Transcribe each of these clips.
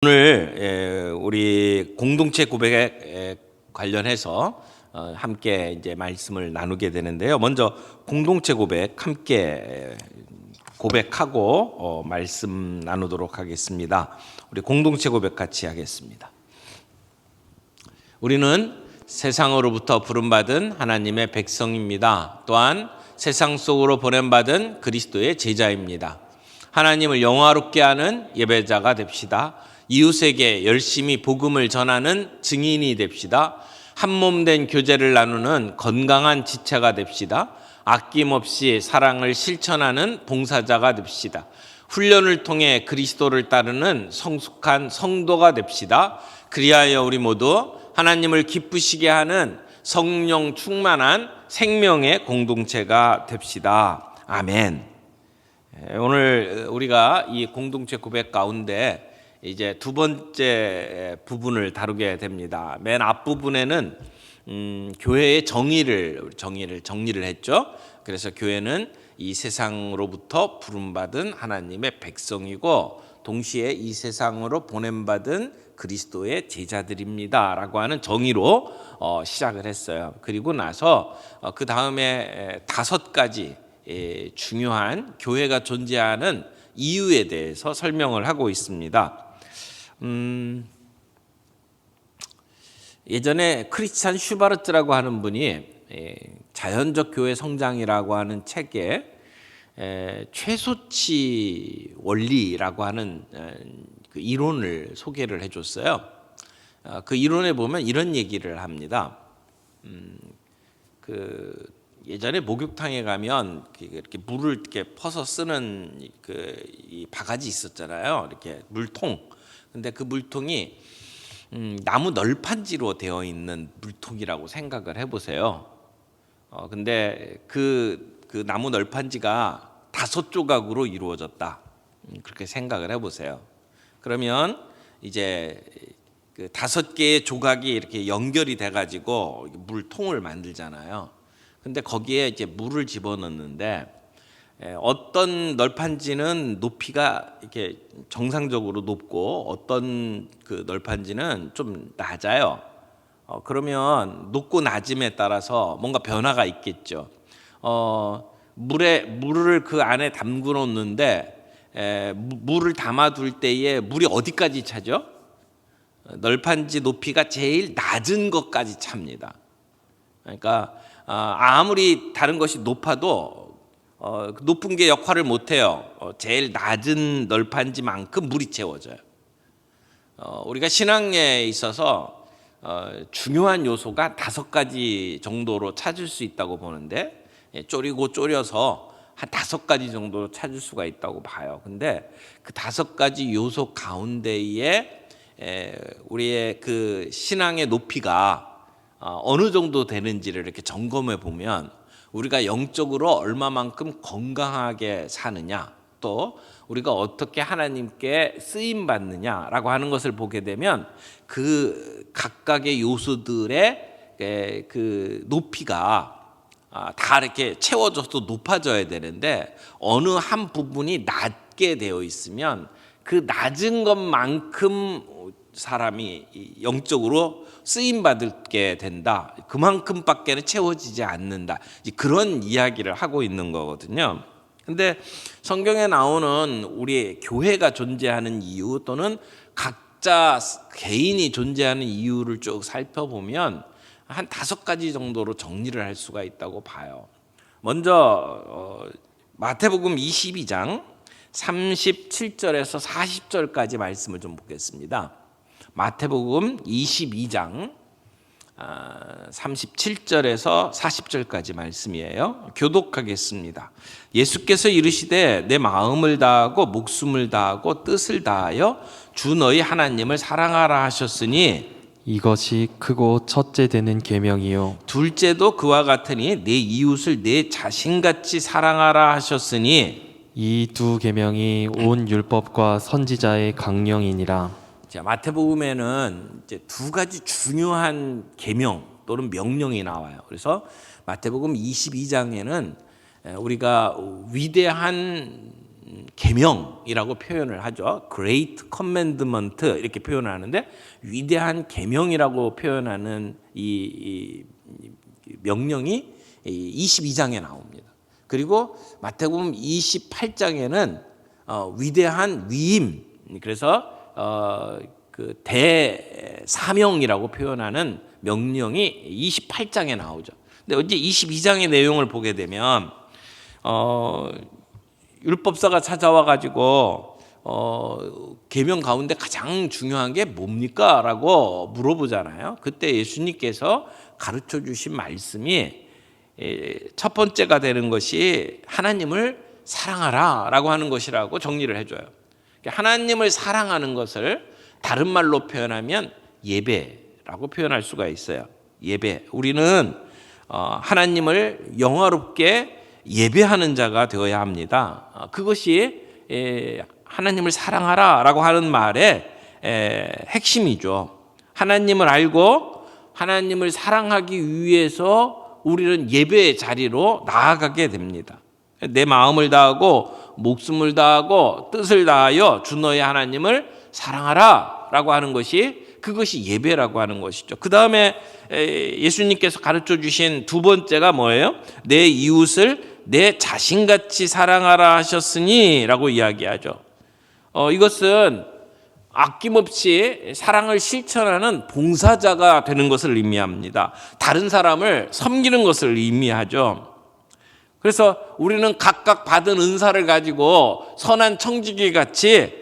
오늘 우리 공동체 고백에 관련해서 함께 이제 말씀을 나누게 되는데요. 먼저 공동체 고백 함께 고백하고 말씀 나누도록 하겠습니다. 우리 공동체 고백 같이 하겠습니다. 우리는 세상으로부터 부름받은 하나님의 백성입니다. 또한 세상 속으로 보냄받은 그리스도의 제자입니다. 하나님을 영화롭게 하는 예배자가 됩시다. 이웃에게 열심히 복음을 전하는 증인이 됩시다. 한몸 된 교제를 나누는 건강한 지체가 됩시다. 아낌없이 사랑을 실천하는 봉사자가 됩시다. 훈련을 통해 그리스도를 따르는 성숙한 성도가 됩시다. 그리하여 우리 모두 하나님을 기쁘시게 하는 성령 충만한 생명의 공동체가 됩시다. 아멘. 오늘 우리가 이 공동체 고백 가운데 이제 두 번째 부분을 다루게 됩니다. 맨 앞부분에는 교회의 정의를 했죠. 그래서 교회는 이 세상으로부터 부름받은 하나님의 백성이고 동시에 이 세상으로 보냄받은 그리스도의 제자들입니다라고 하는 정의로 시작을 했어요. 그리고 나서 그 다음에 5가지 중요한 교회가 존재하는 이유에 대해서 설명을 하고 있습니다. 예전에 크리스찬 슈바르트라고 하는 분이 자연적 교회 성장이라고 하는 책에 최소치 원리라고 하는 그 이론을 소개를 해줬어요. 그 이론에 보면 이런 얘기를 합니다. 예전에 목욕탕에 가면 이렇게 물을 이렇게 퍼서 쓰는 이 바가지 있었잖아요. 이렇게 물통. 근데 그 물통이 나무 널판지로 되어 있는 물통이라고 생각을 해보세요. 근데 그 나무 널판지가 5조각으로 이루어졌다. 그렇게 생각을 해보세요. 그러면 이제 그 5개의 조각이 이렇게 연결이 돼가지고 물통을 만들잖아요. 근데 거기에 이제 물을 집어넣는데 어떤 널판지는 높이가 이렇게 정상적으로 높고 어떤 그 널판지는 좀 낮아요. 그러면 높고 낮음에 따라서 뭔가 변화가 있겠죠. 물을 그 안에 담궈 놓는데 물을 담아둘 때에 물이 어디까지 차죠? 널판지 높이가 제일 낮은 것까지 찹니다. 그러니까 아무리 다른 것이 높아도 높은 게 역할을 못해요. 제일 낮은 널판지만큼 물이 채워져요. 우리가 신앙에 있어서 중요한 요소가 5가지 정도로 찾을 수 있다고 보는데 쪼리고 쪼려서 한 5가지 정도로 찾을 수가 있다고 봐요. 근데 그 5가지 요소 가운데에 우리의 그 신앙의 높이가 어느 정도 되는지를 이렇게 점검해 보면 우리가 영적으로 얼마만큼 건강하게 사느냐, 또 우리가 어떻게 하나님께 쓰임 받느냐라고 하는 것을 보게 되면 그 각각의 요소들의 그 높이가 다 이렇게 채워져서 높아져야 되는데 어느 한 부분이 낮게 되어 있으면 그 낮은 것만큼 사람이 영적으로 쓰임 받게 된다. 그만큼밖에는 채워지지 않는다. 그런 이야기를 하고 있는 거거든요. 근데 성경에 나오는 우리 교회가 존재하는 이유 또는 각자 개인이 존재하는 이유를 쭉 살펴보면 한 5가지 정도로 정리를 할 수가 있다고 봐요. 먼저 마태복음 22장 37절에서 40절까지 말씀을 좀 보겠습니다. 마태복음 22장 37절에서 40절까지 말씀이에요. 교독하겠습니다. 예수께서 이르시되 내 마음을 다하고 목숨을 다하고 뜻을 다하여 주 너희 하나님을 사랑하라 하셨으니 이것이 크고 첫째 되는 계명이요 둘째도 그와 같으니 내 이웃을 내 자신같이 사랑하라 하셨으니 이 두 계명이 온 율법과 선지자의 강령이니라. 자, 마태복음에는 이제 2가지 중요한 계명 또는 명령이 나와요. 그래서 마태복음 22장에는 우리가 위대한 계명이라고 표현을 하죠. Great Commandment 이렇게 표현을 하는데 위대한 계명이라고 표현하는 이 명령이 22장에 나옵니다. 그리고 마태복음 28장에는 위대한 위임, 그래서 그 대사명이라고 표현하는 명령이 28장에 나오죠. 근데 이제 22장의 내용을 보게 되면 율법사가 찾아와 가지고 계명 가운데 가장 중요한 게 뭡니까? 라고 물어보잖아요. 그때 예수님께서 가르쳐 주신 말씀이 첫 번째가 되는 것이 하나님을 사랑하라 라고 하는 것이라고 정리를 해줘요. 하나님을 사랑하는 것을 다른 말로 표현하면 예배라고 표현할 수가 있어요. 예배. 우리는 하나님을 영화롭게 예배하는 자가 되어야 합니다. 그것이 하나님을 사랑하라 라고 하는 말의 핵심이죠. 하나님을 알고 하나님을 사랑하기 위해서 우리는 예배의 자리로 나아가게 됩니다. 내 마음을 다하고 목숨을 다하고 뜻을 다하여 주 너의 하나님을 사랑하라 라고 하는 것이 그것이 예배라고 하는 것이죠. 그 다음에 예수님께서 가르쳐 주신 두 번째가 뭐예요? 내 이웃을 내 자신같이 사랑하라 하셨으니 라고 이야기하죠. 이것은 아낌없이 사랑을 실천하는 봉사자가 되는 것을 의미합니다. 다른 사람을 섬기는 것을 의미하죠. 그래서 우리는 각각 받은 은사를 가지고 선한 청지기 같이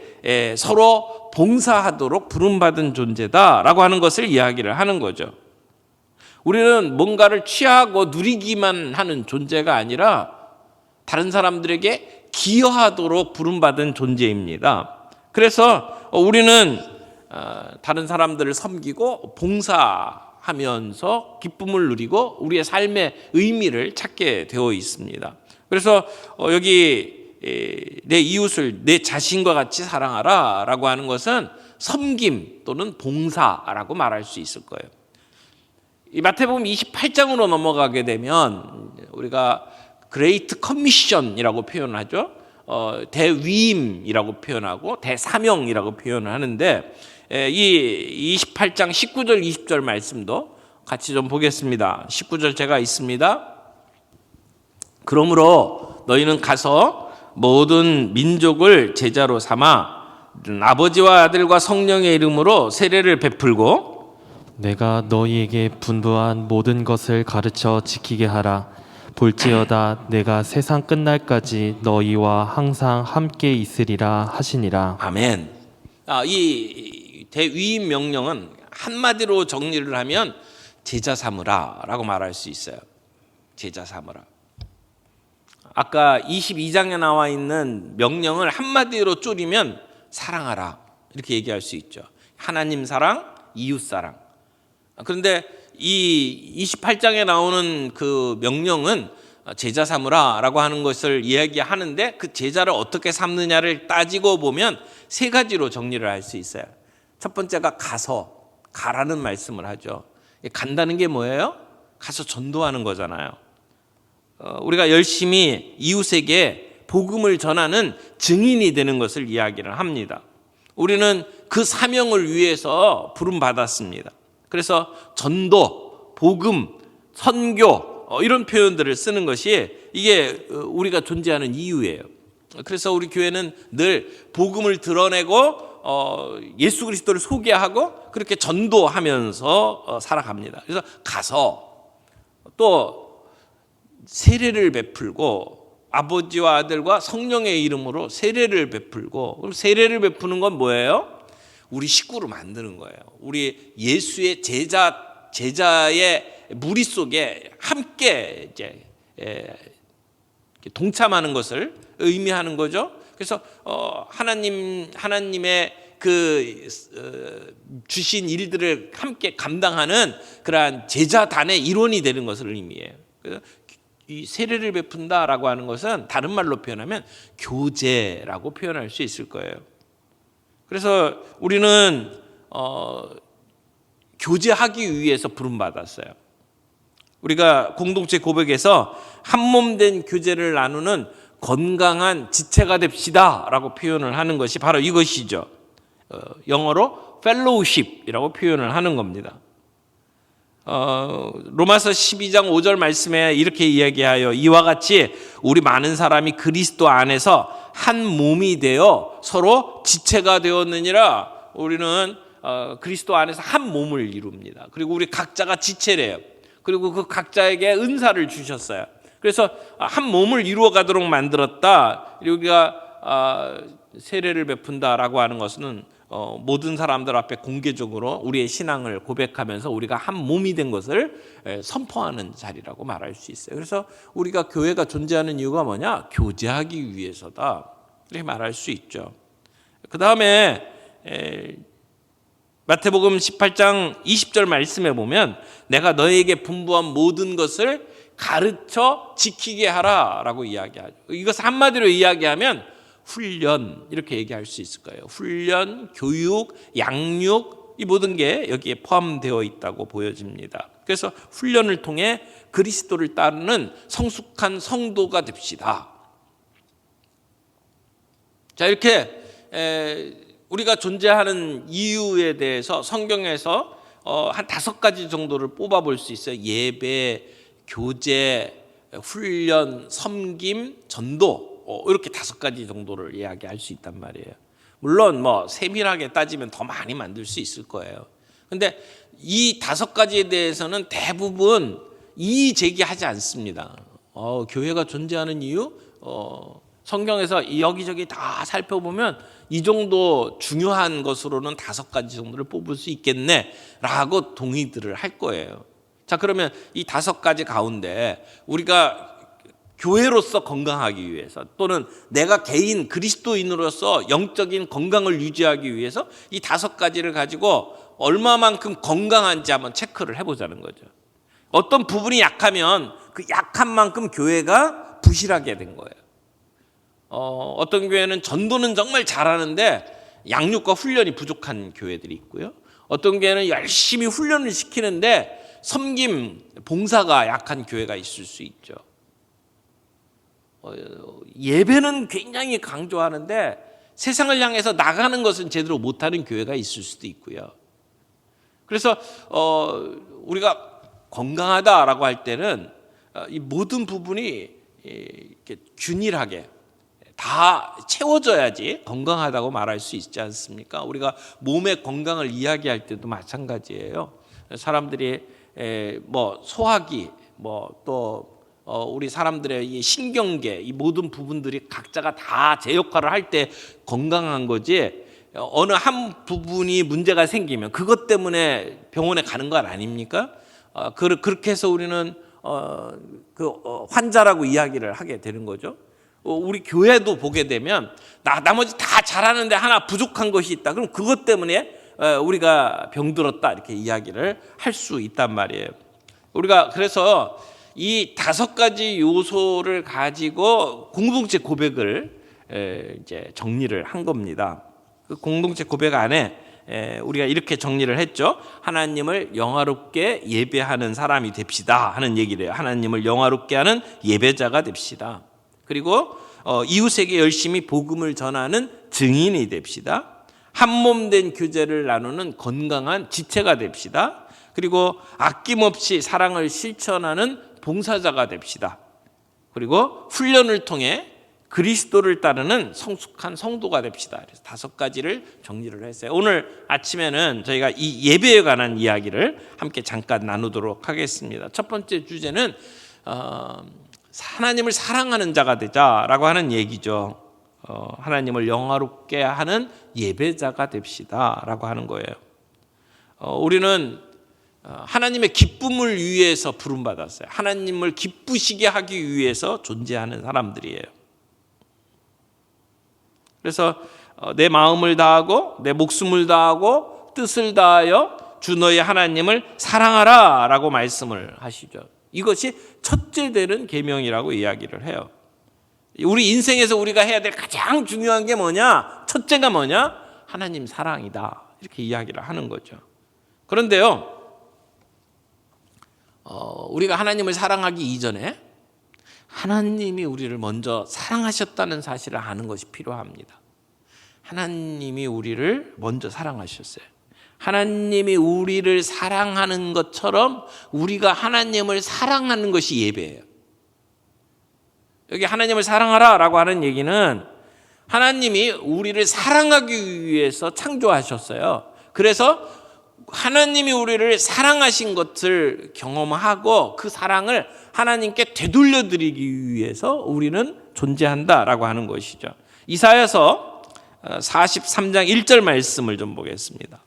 서로 봉사하도록 부름받은 존재다라고 하는 것을 이야기를 하는 거죠. 우리는 뭔가를 취하고 누리기만 하는 존재가 아니라 다른 사람들에게 기여하도록 부름받은 존재입니다. 그래서 우리는 다른 사람들을 섬기고 봉사하면서 기쁨을 누리고 우리의 삶의 의미를 찾게 되어 있습니다. 그래서 여기 내 이웃을 내 자신과 같이 사랑하라 라고 하는 것은 섬김 또는 봉사라고 말할 수 있을 거예요. 이 마태복음 28장으로 넘어가게 되면 우리가 그레이트 커미션이라고 표현하죠. 대위임이라고 표현하고 대사명이라고 표현을 하는데 이 28장 19절 20절 말씀도 같이 좀 보겠습니다. 19절 제가 있습니다. 그러므로 너희는 가서 모든 민족을 제자로 삼아 아버지와 아들과 성령의 이름으로 세례를 베풀고 내가 너희에게 분부한 모든 것을 가르쳐 지키게 하라. 볼지어다 내가 세상 끝날까지 너희와 항상 함께 있으리라 하시니라. 아멘. 이 대위임 명령은 한마디로 정리를 하면 제자 삼으라라고 말할 수 있어요. 제자 삼으라. 아까 22장에 나와 있는 명령을 한마디로 줄이면 사랑하라 이렇게 얘기할 수 있죠. 하나님 사랑, 이웃 사랑. 그런데 이 28장에 나오는 그 명령은 제자 삼으라라고 하는 것을 이야기하는데 그 제자를 어떻게 삼느냐를 따지고 보면 세 가지로 정리를 할 수 있어요. 첫 번째가 가라는 말씀을 하죠. 간다는 게 뭐예요? 가서 전도하는 거잖아요. 우리가 열심히 이웃에게 복음을 전하는 증인이 되는 것을 이야기를 합니다. 우리는 그 사명을 위해서 부름받았습니다. 그래서 전도, 복음, 선교 이런 표현들을 쓰는 것이 이게 우리가 존재하는 이유예요. 그래서 우리 교회는 늘 복음을 드러내고 예수 그리스도를 소개하고 그렇게 전도하면서 살아갑니다. 그래서 가서 또 세례를 베풀고 아버지와 아들과 성령의 이름으로 세례를 베풀고 그럼 세례를 베푸는 건 뭐예요? 우리 식구로 만드는 거예요. 우리 예수의 제자의 무리 속에 함께 이제 동참하는 것을 의미하는 거죠. 그래서 하나님의 그 주신 일들을 함께 감당하는 그러한 제자단의 일원이 되는 것을 의미해요. 그래서 이 세례를 베푼다라고 하는 것은 다른 말로 표현하면 교제라고 표현할 수 있을 거예요. 그래서 우리는 교제하기 위해서 부름받았어요. 우리가 공동체 고백에서 한 몸 된 교제를 나누는 건강한 지체가 됩시다라고 표현을 하는 것이 바로 이것이죠. 영어로 fellowship이라고 표현을 하는 겁니다. 로마서 12장 5절 말씀에 이렇게 이야기하여 이와 같이 우리 많은 사람이 그리스도 안에서 한 몸이 되어 서로 지체가 되었느니라. 우리는 그리스도 안에서 한 몸을 이룹니다. 그리고 우리 각자가 지체래요. 그리고 그 각자에게 은사를 주셨어요. 그래서 한 몸을 이루어 가도록 만들었다. 우리가 세례를 베푼다라고 하는 것은 모든 사람들 앞에 공개적으로 우리의 신앙을 고백하면서 우리가 한 몸이 된 것을 선포하는 자리라고 말할 수 있어요. 그래서 우리가 교회가 존재하는 이유가 뭐냐? 교제하기 위해서다. 이렇게 말할 수 있죠. 그 다음에 마태복음 18장 20절 말씀에 보면 내가 너에게 분부한 모든 것을 가르쳐 지키게 하라라고 이야기하죠. 이것을 한마디로 이야기하면 훈련 이렇게 얘기할 수 있을 거예요. 훈련, 교육, 양육 이 모든 게 여기에 포함되어 있다고 보여집니다. 그래서 훈련을 통해 그리스도를 따르는 성숙한 성도가 됩시다. 자, 이렇게 우리가 존재하는 이유에 대해서 성경에서 한 5가지 정도를 뽑아볼 수 있어요. 예배, 교제, 훈련, 섬김, 전도 이렇게 5가지 정도를 이야기할 수 있단 말이에요. 물론 뭐 세밀하게 따지면 더 많이 만들 수 있을 거예요. 근데 이 5가지에 대해서는 대부분 이의 제기하지 않습니다. 교회가 존재하는 이유? 성경에서 여기저기 다 살펴보면 이 정도 중요한 것으로는 5가지 정도를 뽑을 수 있겠네라고 동의들을 할 거예요. 자, 그러면 이 5가지 가운데 우리가 교회로서 건강하기 위해서 또는 내가 개인 그리스도인으로서 영적인 건강을 유지하기 위해서 이 5가지를 가지고 얼마만큼 건강한지 한번 체크를 해보자는 거죠. 어떤 부분이 약하면 그 약한 만큼 교회가 부실하게 된 거예요. 어떤 교회는 전도는 정말 잘하는데 양육과 훈련이 부족한 교회들이 있고요. 어떤 교회는 열심히 훈련을 시키는데 섬김, 봉사가 약한 교회가 있을 수 있죠. 예배는 굉장히 강조하는데 세상을 향해서 나가는 것은 제대로 못하는 교회가 있을 수도 있고요. 그래서 우리가 건강하다라고 할 때는 이 모든 부분이 이렇게 균일하게 다 채워져야지 건강하다고 말할 수 있지 않습니까? 우리가 몸의 건강을 이야기할 때도 마찬가지예요. 사람들이 뭐 소화기, 또 우리 사람들의 이 신경계 이 모든 부분들이 각자가 다 제 역할을 할 때 건강한 거지. 어느 한 부분이 문제가 생기면 그것 때문에 병원에 가는 건 아닙니까? 그렇게 해서 우리는 환자라고 이야기를 하게 되는 거죠. 우리 교회도 보게 되면 나머지 다 잘하는데 하나 부족한 것이 있다. 그럼 그것 때문에 우리가 병들었다 이렇게 이야기를 할 수 있단 말이에요. 우리가 그래서 이 5가지 요소를 가지고 공동체 고백을 이제 정리를 한 겁니다. 그 공동체 고백 안에 우리가 이렇게 정리를 했죠. 하나님을 영화롭게 예배하는 사람이 됩시다 하는 얘기를 해요. 하나님을 영화롭게 하는 예배자가 됩시다. 그리고 이웃에게 열심히 복음을 전하는 증인이 됩시다. 한 몸 된 교제를 나누는 건강한 지체가 됩시다. 그리고 아낌없이 사랑을 실천하는 봉사자가 됩시다. 그리고 훈련을 통해 그리스도를 따르는 성숙한 성도가 됩시다. 그래서 5가지를 정리를 했어요. 오늘 아침에는 저희가 이 예배에 관한 이야기를 함께 잠깐 나누도록 하겠습니다. 첫 번째 주제는 하나님을 사랑하는 자가 되자라고 하는 얘기죠. 하나님을 영화롭게 하는 예배자가 됩시다라고 하는 거예요. 우리는 하나님의 기쁨을 위해서 부름받았어요. 하나님을 기쁘시게 하기 위해서 존재하는 사람들이에요. 그래서 내 마음을 다하고 내 목숨을 다하고 뜻을 다하여 주 너의 하나님을 사랑하라 라고 말씀을 하시죠. 이것이 첫째 되는 계명이라고 이야기를 해요. 우리 인생에서 우리가 해야 될 가장 중요한 게 뭐냐? 첫째가 뭐냐? 하나님 사랑이다. 이렇게 이야기를 하는 거죠. 그런데요, 우리가 하나님을 사랑하기 이전에 하나님이 우리를 먼저 사랑하셨다는 사실을 아는 것이 필요합니다. 하나님이 우리를 먼저 사랑하셨어요. 하나님이 우리를 사랑하는 것처럼 우리가 하나님을 사랑하는 것이 예배예요. 여기 하나님을 사랑하라 라고 하는 얘기는 하나님이 우리를 사랑하기 위해서 창조하셨어요. 그래서 하나님이 우리를 사랑하신 것을 경험하고 그 사랑을 하나님께 되돌려 드리기 위해서 우리는 존재한다라고 하는 것이죠. 이사야서 43장 1절 말씀을 좀 보겠습니다.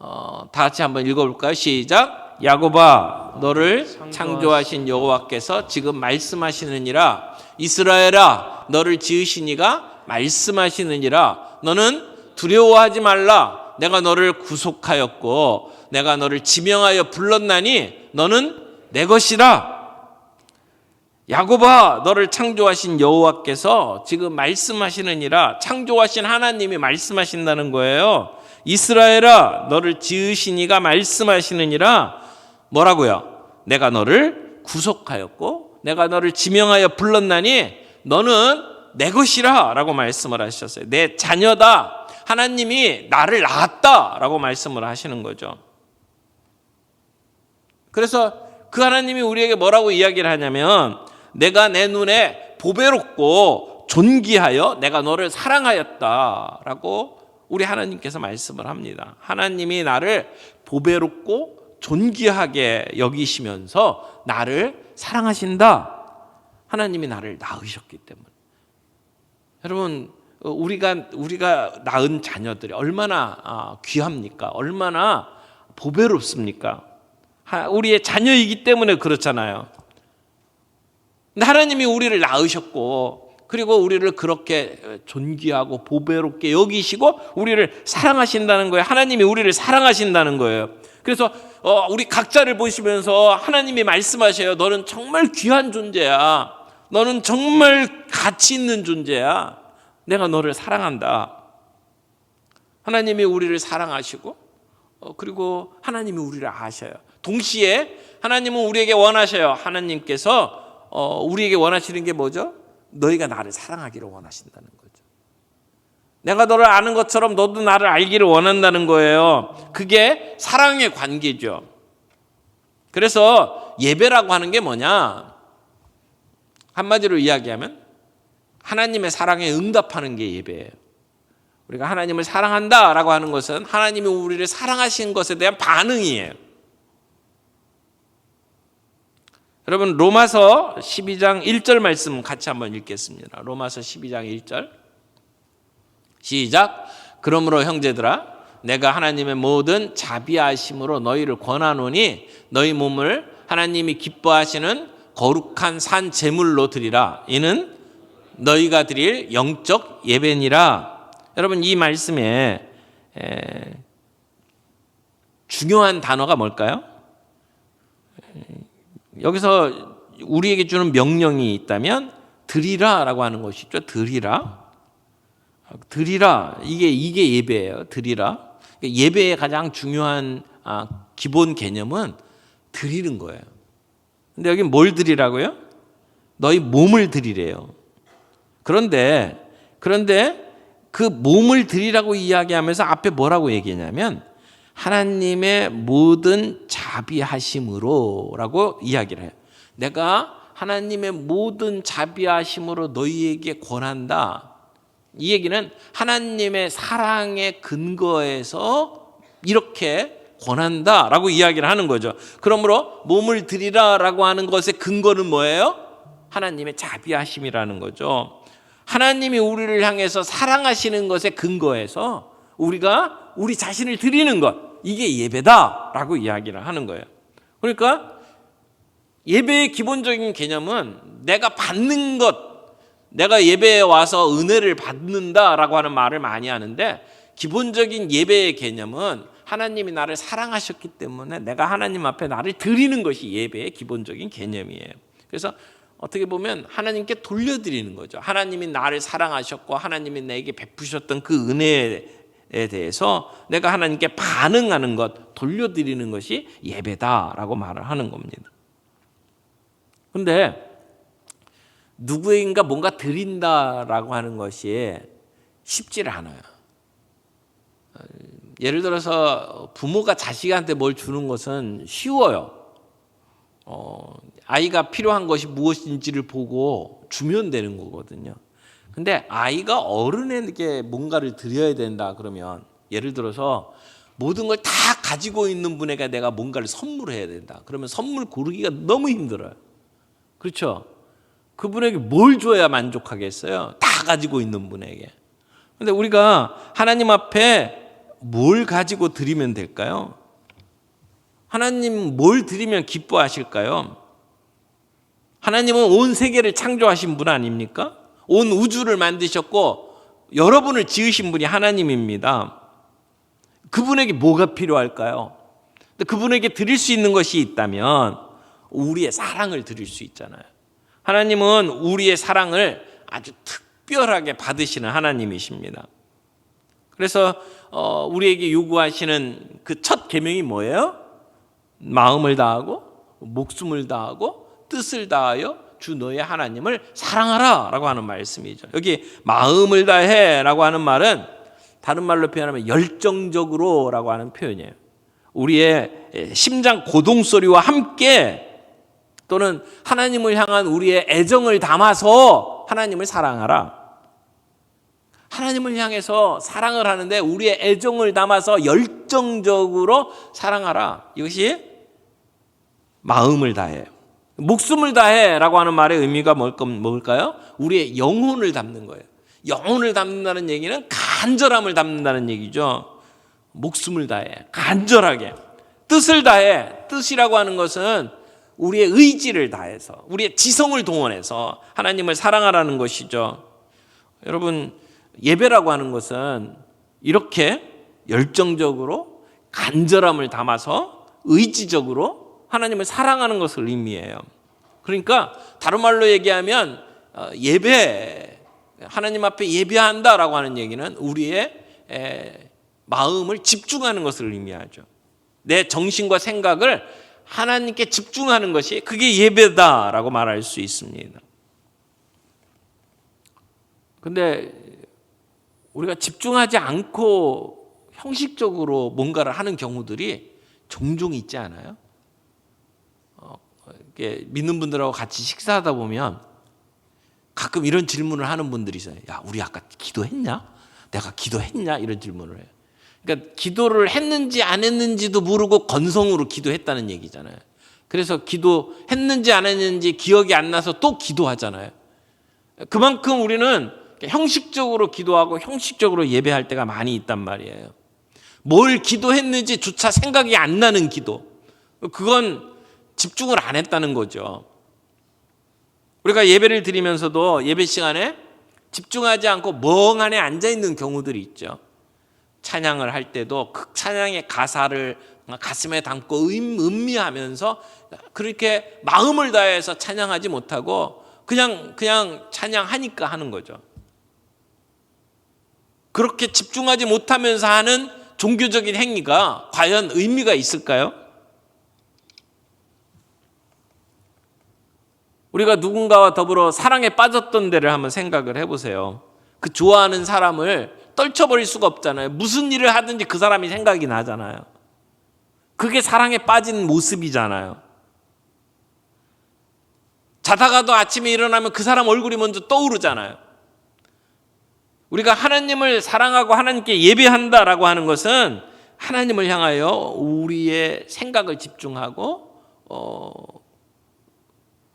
다 같이 한번 읽어볼까요? 시작. 야곱아, 너를 창조하신 여호와께서 지금 말씀하시느니라. 이스라엘아, 너를 지으신 이가 말씀하시느니라. 너는 두려워하지 말라. 내가 너를 구속하였고 내가 너를 지명하여 불렀나니 너는 내 것이라. 야곱아, 너를 창조하신 여호와께서 지금 말씀하시느니라. 창조하신 하나님이 말씀하신다는 거예요. 이스라엘아, 너를 지으신 이가 말씀하시느니라. 뭐라고요? 내가 너를 구속하였고 내가 너를 지명하여 불렀나니 너는 내 것이라 라고 말씀을 하셨어요. 내 자녀다. 하나님이 나를 낳았다 라고 말씀을 하시는 거죠. 그래서 그 하나님이 우리에게 뭐라고 이야기를 하냐면 내가 내 눈에 보배롭고 존귀하여 내가 너를 사랑하였다 라고 우리 하나님께서 말씀을 합니다. 하나님이 나를 보배롭고 존귀하게 여기시면서 나를 사랑하신다. 하나님이 나를 낳으셨기 때문에. 여러분, 우리가 낳은 자녀들이 얼마나 귀합니까? 얼마나 보배롭습니까? 우리의 자녀이기 때문에 그렇잖아요. 근데 하나님이 우리를 낳으셨고 그리고 우리를 그렇게 존귀하고 보배롭게 여기시고 우리를 사랑하신다는 거예요. 하나님이 우리를 사랑하신다는 거예요. 그래서 우리 각자를 보시면서 하나님이 말씀하셔요. 너는 정말 귀한 존재야. 너는 정말 가치 있는 존재야. 내가 너를 사랑한다. 하나님이 우리를 사랑하시고 그리고 하나님이 우리를 아셔요. 동시에 하나님은 우리에게 원하셔요. 하나님께서 우리에게 원하시는 게 뭐죠? 너희가 나를 사랑하기를 원하신다는 거죠. 내가 너를 아는 것처럼 너도 나를 알기를 원한다는 거예요. 그게 사랑의 관계죠. 그래서 예배라고 하는 게 뭐냐? 한마디로 이야기하면 하나님의 사랑에 응답하는 게 예배예요. 우리가 하나님을 사랑한다라고 하는 것은 하나님이 우리를 사랑하신 것에 대한 반응이에요. 여러분, 로마서 12장 1절 말씀 같이 한번 읽겠습니다. 로마서 12장 1절 시작. 그러므로 형제들아, 내가 하나님의 모든 자비하심으로 너희를 권하노니 너희 몸을 하나님이 기뻐하시는 거룩한 산 제물로 드리라. 이는 너희가 드릴 영적 예배니라. 여러분, 이 말씀에 중요한 단어가 뭘까요? 여기서 우리에게 주는 명령이 있다면 드리라라고 하는 것이죠. 드리라. 이게 예배예요. 드리라. 예배의 가장 중요한 기본 개념은 드리는 거예요. 근데 여기 뭘 드리라고요? 너희 몸을 드리래요. 그런데 그 몸을 드리라고 이야기하면서 앞에 뭐라고 얘기하냐면 하나님의 모든 자비하심으로라고 이야기를 해요. 내가 하나님의 모든 자비하심으로 너희에게 권한다. 이 얘기는 하나님의 사랑의 근거에서 이렇게 권한다라고 이야기를 하는 거죠. 그러므로 몸을 드리라라고 하는 것의 근거는 뭐예요? 하나님의 자비하심이라는 거죠. 하나님이 우리를 향해서 사랑하시는 것의 근거에서 우리가 우리 자신을 드리는 것, 이게 예배다라고 이야기를 하는 거예요. 그러니까 예배의 기본적인 개념은 내가 받는 것, 내가 예배에 와서 은혜를 받는다라고 하는 말을 많이 하는데 기본적인 예배의 개념은 하나님이 나를 사랑하셨기 때문에 내가 하나님 앞에 나를 드리는 것이 예배의 기본적인 개념이에요. 그래서 어떻게 보면 하나님께 돌려드리는 거죠. 하나님이 나를 사랑하셨고 하나님이 내게 베푸셨던 그 은혜에 대해서 내가 하나님께 반응하는 것, 돌려드리는 것이 예배다라고 말을 하는 겁니다. 그런데 누구에게인가 뭔가 드린다라고 하는 것이 쉽지를 않아요. 예를 들어서 부모가 자식한테 뭘 주는 것은 쉬워요. 아이가 필요한 것이 무엇인지를 보고 주면 되는 거거든요. 근데 아이가 어른에게 뭔가를 드려야 된다 그러면, 예를 들어서 모든 걸 다 가지고 있는 분에게 내가 뭔가를 선물해야 된다. 그러면 선물 고르기가 너무 힘들어요. 그렇죠? 그분에게 뭘 줘야 만족하겠어요? 다 가지고 있는 분에게. 근데 우리가 하나님 앞에 뭘 가지고 드리면 될까요? 하나님 뭘 드리면 기뻐하실까요? 하나님은 온 세계를 창조하신 분 아닙니까? 온 우주를 만드셨고 여러분을 지으신 분이 하나님입니다. 그분에게 뭐가 필요할까요? 그분에게 드릴 수 있는 것이 있다면 우리의 사랑을 드릴 수 있잖아요. 하나님은 우리의 사랑을 아주 특별하게 받으시는 하나님이십니다. 그래서 우리에게 요구하시는 그 첫 계명이 뭐예요? 마음을 다하고 목숨을 다하고 뜻을 다하여 주 너의 하나님을 사랑하라 라고 하는 말씀이죠. 여기 마음을 다해 라고 하는 말은 다른 말로 표현하면 열정적으로 라고 하는 표현이에요. 우리의 심장 고동소리와 함께, 또는 하나님을 향한 우리의 애정을 담아서 하나님을 사랑하라. 하나님을 향해서 사랑을 하는데 우리의 애정을 담아서 열정적으로 사랑하라. 이것이 마음을 다해. 목숨을 다해 라고 하는 말의 의미가 뭘까요? 우리의 영혼을 담는 거예요. 영혼을 담는다는 얘기는 간절함을 담는다는 얘기죠. 목숨을 다해, 간절하게. 뜻을 다해. 뜻이라고 하는 것은 우리의 의지를 다해서, 우리의 지성을 동원해서 하나님을 사랑하라는 것이죠. 여러분, 예배라고 하는 것은 이렇게 열정적으로 간절함을 담아서 의지적으로 하나님을 사랑하는 것을 의미해요. 그러니까 다른 말로 얘기하면 예배, 하나님 앞에 예배한다라고 하는 얘기는 우리의 마음을 집중하는 것을 의미하죠. 내 정신과 생각을 하나님께 집중하는 것이, 그게 예배다라고 말할 수 있습니다. 근데 우리가 집중하지 않고 형식적으로 뭔가를 하는 경우들이 종종 있지 않아요? 믿는 분들하고 같이 식사하다 보면 가끔 이런 질문을 하는 분들이 있어요. 야, 우리 아까 기도했냐? 내가 기도했냐? 이런 질문을 해요. 그러니까 기도를 했는지 안 했는지도 모르고 건성으로 기도했다는 얘기잖아요. 그래서 기도했는지 안 했는지 기억이 안 나서 또 기도하잖아요. 그만큼 우리는 형식적으로 기도하고 형식적으로 예배할 때가 많이 있단 말이에요. 뭘 기도했는지 조차 생각이 안 나는 기도. 그건 집중을 안 했다는 거죠. 우리가 예배를 드리면서도 예배 시간에 집중하지 않고 멍하니 앉아있는 경우들이 있죠. 찬양을 할 때도 그 찬양의 가사를 가슴에 담고 음미하면서 그렇게 마음을 다해서 찬양하지 못하고 그냥 찬양하니까 하는 거죠. 그렇게 집중하지 못하면서 하는 종교적인 행위가 과연 의미가 있을까요? 우리가 누군가와 더불어 사랑에 빠졌던 데를 한번 생각을 해보세요. 그 좋아하는 사람을 떨쳐버릴 수가 없잖아요. 무슨 일을 하든지 그 사람이 생각이 나잖아요. 그게 사랑에 빠진 모습이잖아요. 자다가도 아침에 일어나면 그 사람 얼굴이 먼저 떠오르잖아요. 우리가 하나님을 사랑하고 하나님께 예배한다라고 하는 것은 하나님을 향하여 우리의 생각을 집중하고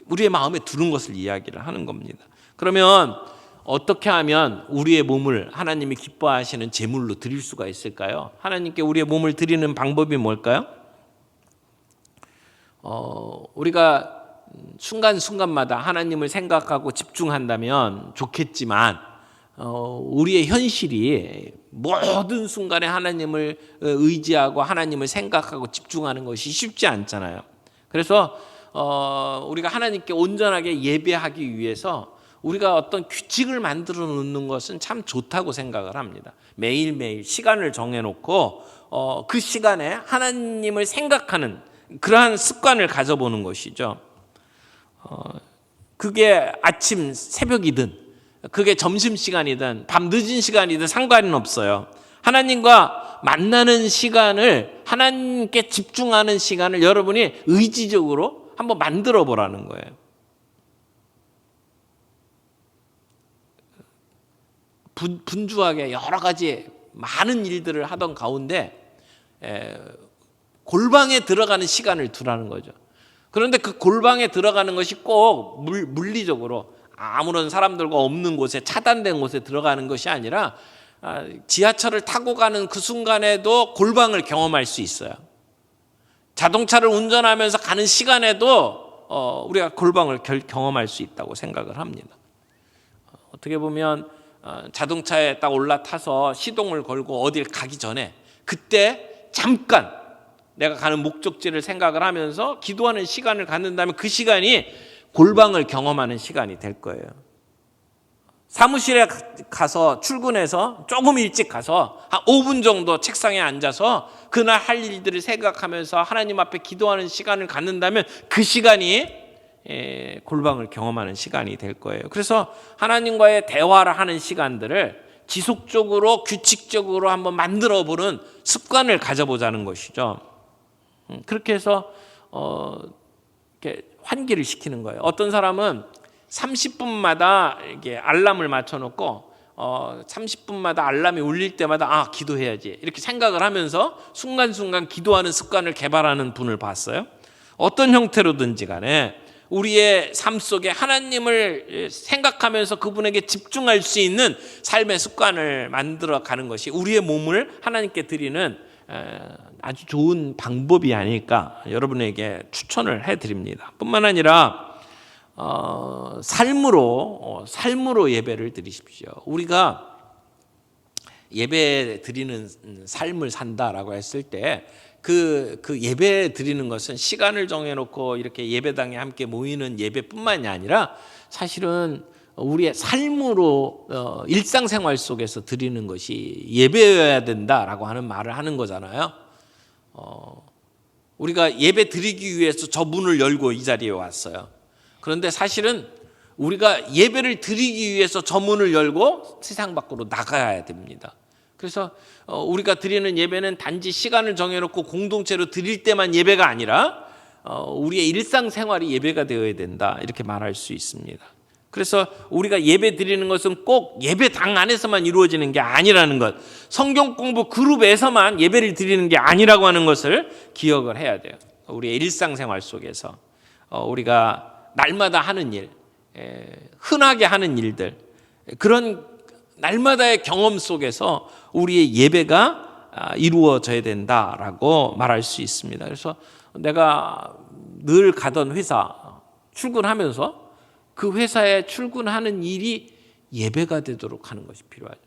우리의 마음에 두는 것을 이야기를 하는 겁니다. 그러면 어떻게 하면 우리의 몸을 하나님이 기뻐하시는 제물로 드릴 수가 있을까요? 하나님께 우리의 몸을 드리는 방법이 뭘까요? 우리가 순간순간마다 하나님을 생각하고 집중한다면 좋겠지만 우리의 현실이 모든 순간에 하나님을 의지하고 하나님을 생각하고 집중하는 것이 쉽지 않잖아요. 그래서 우리가 하나님께 온전하게 예배하기 위해서 우리가 어떤 규칙을 만들어 놓는 것은 참 좋다고 생각을 합니다. 매일매일 시간을 정해놓고 그 시간에 하나님을 생각하는 그러한 습관을 가져보는 것이죠. 그게 아침 새벽이든 그게 점심시간이든 밤 늦은 시간이든 상관은 없어요. 하나님과 만나는 시간을, 하나님께 집중하는 시간을 여러분이 의지적으로 한번 만들어 보라는 거예요. 분주하게 여러 가지 많은 일들을 하던 가운데 골방에 들어가는 시간을 두라는 거죠. 그런데 그 골방에 들어가는 것이 꼭 물리적으로 아무런 사람들과 없는 곳에, 차단된 곳에 들어가는 것이 아니라 지하철을 타고 가는 그 순간에도 골방을 경험할 수 있어요. 자동차를 운전하면서 가는 시간에도 우리가 골방을 경험할 수 있다고 생각을 합니다. 어떻게 보면 자동차에 딱 올라타서 시동을 걸고 어딜 가기 전에 그때 잠깐 내가 가는 목적지를 생각을 하면서 기도하는 시간을 갖는다면 그 시간이 골방을 경험하는 시간이 될 거예요. 사무실에 가서 출근해서 조금 일찍 가서 한 5분 정도 책상에 앉아서 그날 할 일들을 생각하면서 하나님 앞에 기도하는 시간을 갖는다면 그 시간이 골방을 경험하는 시간이 될 거예요. 그래서 하나님과의 대화를 하는 시간들을 지속적으로 규칙적으로 한번 만들어 보는 습관을 가져보자는 것이죠. 그렇게 해서 이렇게 환기를 시키는 거예요. 어떤 사람은 30분마다 이렇게 알람을 맞춰놓고 30분마다 알람이 울릴 때마다 기도해야지 이렇게 생각을 하면서 순간순간 기도하는 습관을 개발하는 분을 봤어요. 어떤 형태로든지 간에 우리의 삶 속에 하나님을 생각하면서 그분에게 집중할 수 있는 삶의 습관을 만들어 가는 것이 우리의 몸을 하나님께 드리는 아주 좋은 방법이 아닐까 여러분에게 추천을 해드립니다. 뿐만 아니라 삶으로 예배를 드리십시오. 우리가 예배 드리는 삶을 산다라고 했을 때 그 예배 드리는 것은 시간을 정해놓고 이렇게 예배당에 함께 모이는 예배뿐만이 아니라 사실은 우리의 삶으로 일상생활 속에서 드리는 것이 예배여야 된다라고 하는 말을 하는 거잖아요. 우리가 예배 드리기 위해서 저 문을 열고 이 자리에 왔어요. 그런데 사실은 우리가 예배를 드리기 위해서 저 문을 열고 세상 밖으로 나가야 됩니다. 그래서 우리가 드리는 예배는 단지 시간을 정해놓고 공동체로 드릴 때만 예배가 아니라 우리의 일상생활이 예배가 되어야 된다 이렇게 말할 수 있습니다. 그래서 우리가 예배 드리는 것은 꼭 예배당 안에서만 이루어지는 게 아니라는 것, 성경 공부 그룹에서만 예배를 드리는 게 아니라고 하는 것을 기억을 해야 돼요. 우리의 일상생활 속에서 우리가 날마다 하는 일, 흔하게 하는 일들, 그런 날마다의 경험 속에서 우리의 예배가 이루어져야 된다라고 말할 수 있습니다. 그래서 내가 늘 가던 회사 출근하면서 그 회사에 출근하는 일이 예배가 되도록 하는 것이 필요하죠.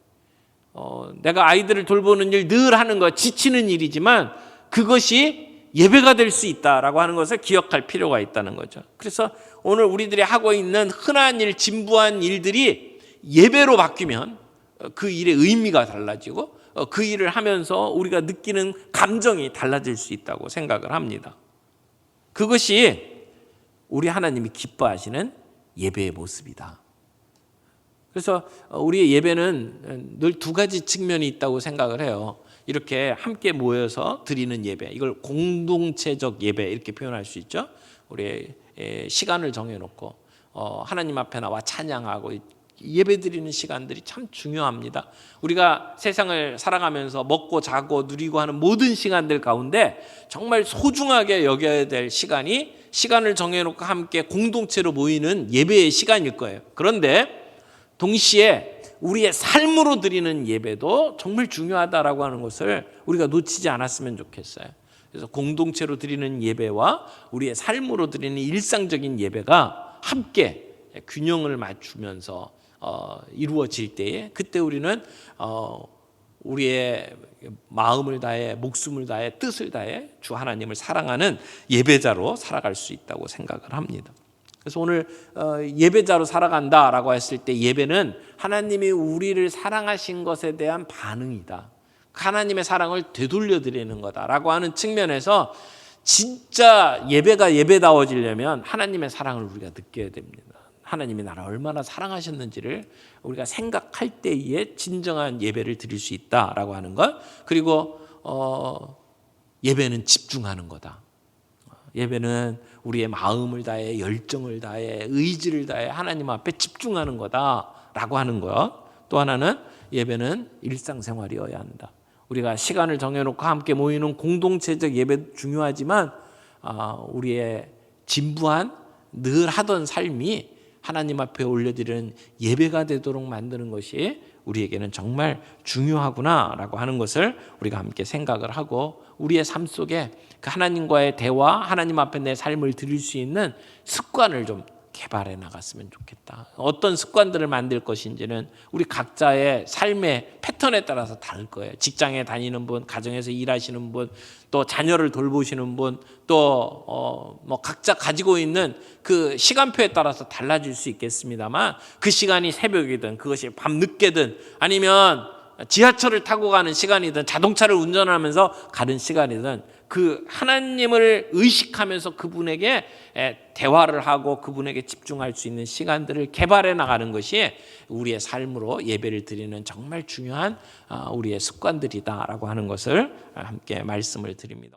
내가 아이들을 돌보는 일 늘 하는 거 지치는 일이지만 그것이 예배가 될 수 있다라고 하는 것을 기억할 필요가 있다는 거죠. 그래서 오늘 우리들이 하고 있는 흔한 일, 진부한 일들이 예배로 바뀌면 그 일의 의미가 달라지고 그 일을 하면서 우리가 느끼는 감정이 달라질 수 있다고 생각을 합니다. 그것이 우리 하나님이 기뻐하시는 예배의 모습이다. 그래서 우리의 예배는 늘 두 가지 측면이 있다고 생각을 해요. 이렇게 함께 모여서 드리는 예배, 이걸 공동체적 예배 이렇게 표현할 수 있죠. 우리의 시간을 정해놓고 하나님 앞에 나와 찬양하고 예배 드리는 시간들이 참 중요합니다. 우리가 세상을 살아가면서 먹고 자고 누리고 하는 모든 시간들 가운데 정말 소중하게 여겨야 될 시간을 정해놓고 함께 공동체로 모이는 예배의 시간일 거예요. 그런데 동시에 우리의 삶으로 드리는 예배도 정말 중요하다라고 하는 것을 우리가 놓치지 않았으면 좋겠어요. 그래서 공동체로 드리는 예배와 우리의 삶으로 드리는 일상적인 예배가 함께 균형을 맞추면서 이루어질 때에 그때 우리는 우리의 마음을 다해 목숨을 다해 뜻을 다해 주 하나님을 사랑하는 예배자로 살아갈 수 있다고 생각을 합니다. 그래서 오늘 예배자로 살아간다라고 했을 때 예배는 하나님이 우리를 사랑하신 것에 대한 반응이다. 하나님의 사랑을 되돌려 드리는 거다라고 하는 측면에서 진짜 예배가 예배다워지려면 하나님의 사랑을 우리가 느껴야 됩니다. 하나님이 나를 얼마나 사랑하셨는지를 우리가 생각할 때에 진정한 예배를 드릴 수 있다라고 하는 것. 그리고 예배는 집중하는 거다. 예배는 우리의 마음을 다해, 열정을 다해, 의지를 다해 하나님 앞에 집중하는 거다라고 하는 것. 또 하나는 예배는 일상생활이어야 한다. 우리가 시간을 정해놓고 함께 모이는 공동체적 예배도 중요하지만 우리의 진부한 늘 하던 삶이 하나님 앞에 올려드리는 예배가 되도록 만드는 것이 우리에게는 정말 중요하구나라고 하는 것을 우리가 함께 생각을 하고 우리의 삶 속에 그 하나님과의 대화, 하나님 앞에 내 삶을 드릴 수 있는 습관을 좀 개발해 나갔으면 좋겠다. 어떤 습관들을 만들 것인지는 우리 각자의 삶의 패턴에 따라서 다를 거예요. 직장에 다니는 분, 가정에서 일하시는 분, 또 자녀를 돌보시는 분, 또 각자 가지고 있는 그 시간표에 따라서 달라질 수 있겠습니다만 그 시간이 새벽이든 그것이 밤늦게든 아니면 지하철을 타고 가는 시간이든 자동차를 운전하면서 가는 시간이든 그 하나님을 의식하면서 그분에게 대화를 하고 그분에게 집중할 수 있는 시간들을 개발해 나가는 것이 우리의 삶으로 예배를 드리는 정말 중요한 우리의 습관들이다라고 하는 것을 함께 말씀을 드립니다.